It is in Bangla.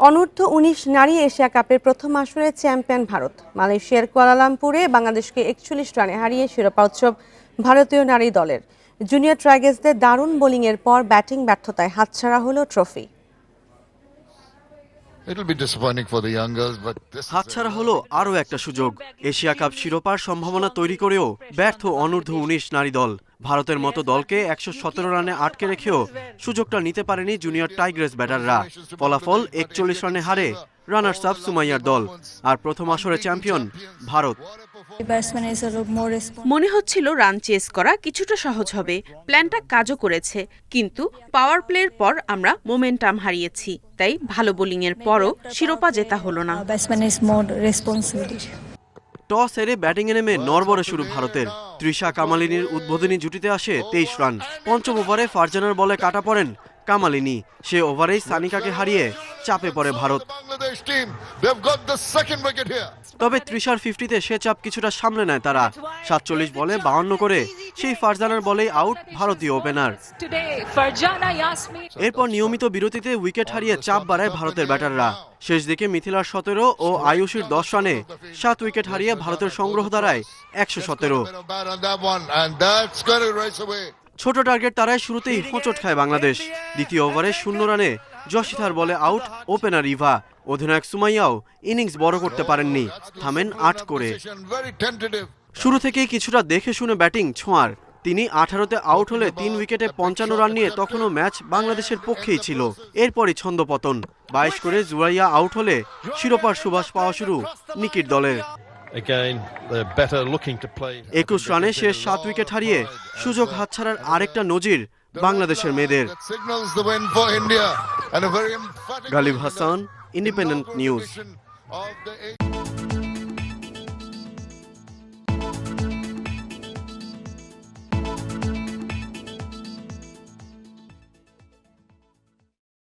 অনূর্ধ্ব-19 নারী এশিয়া কাপের প্রথম আসরে চ্যাম্পিয়ন ভারত। মালয়েশিয়ার কুয়ালালামপুরে বাংলাদেশকে 41 রানে হারিয়ে শিরোপা উৎসব ভারতীয় নারী দলের। জুনিয়র টাইগার্সদের দারুণ বোলিংয়ের পর ব্যাটিং ব্যর্থতায় হাতছাড়া হলো ট্রফি। হাতছাড়া হলো আরও একটা সুযোগ। এশিয়া কাপ শিরোপার সম্ভাবনা তৈরি করেও ব্যর্থ অনূর্ধ্ব-19 নারী দল। ভারতের মতো দলকে 117 রানে আটকে রেখেও সুযোগটা নিতে পারেনি জুনিয়র টাইগ্রেস ব্যাটাররা। ফলাফল 41 রানে হারে রানার্স আপ সুমাইয়ার দল। আর প্রথম আসরে চ্যাম্পিয়ন ভারত। মনে হচ্ছিল রান চেস করা কিছুটা সহজ হবে, প্ল্যানটা কাজও করেছে, কিন্তু পাওয়ার প্লের পর আমরা মোমেন্টাম হারিয়েছি। তাই ভালো বোলিংয়ের পরও শিরোপা জেতা হলো না। টস হেরে ব্যাটিংয়ে নেমে নড়বড়ে শুরু ভারতের। তৃষা কামালিনীর উদ্বোধনী জুটিতে আসে 23 রান। পঞ্চম ওভারে ফারজানার বলে কাটা পড়েন কামালিনী। সে ওভারেই সানিকাকে হারিয়ে চাপে পড়ে ভারত। তবে তৃষার 50-তে সে চাপ কিছুটা সামলে নেয় তারা। 47 বলে 52 করে সেই ফারজানার বলেই আউট ভারতীয় ওপেনার। এরপর নিয়মিত বিরতিতে উইকেট হারিয়ে চাপ বাড়ায় ভারতের ব্যাটাররা। শেষ দিকে মিথিলার 17 ও আয়ুষীর 10 রানে 7 উইকেট হারিয়ে ভারতের সংগ্রহ দাঁড়ায় 117। ছোট টার্গেট তারায় শুরুতেই হোঁচট খায় বাংলাদেশ। দ্বিতীয় ওভারে 0 রানে জশিথার বলে আউট ওপেনার ইভা। অধিনায়ক সুমাইয়াও ইনিংস বড় করতে পারেননি, থামেন 8 করে। শুরু থেকেই কিছুটা দেখে শুনে ব্যাটিং ছোঁয়ার। তিনি 18তে আউট হলে 3 উইকেটে 55 রান নিয়ে তখনও ম্যাচ বাংলাদেশের পক্ষেই ছিল। এরপরই ছন্দপতন। 22 করে জুরাইয়া আউট হলে শিরোপার সুবাস পাওয়া শুরু নিকির দলের। 21 রানে শেষ 7 উইকেট হারিয়ে সুযোগ হাতছাড়ার আরেকটা নজির বাংলাদেশের মেয়েদের। Galib Hasan, Independent news.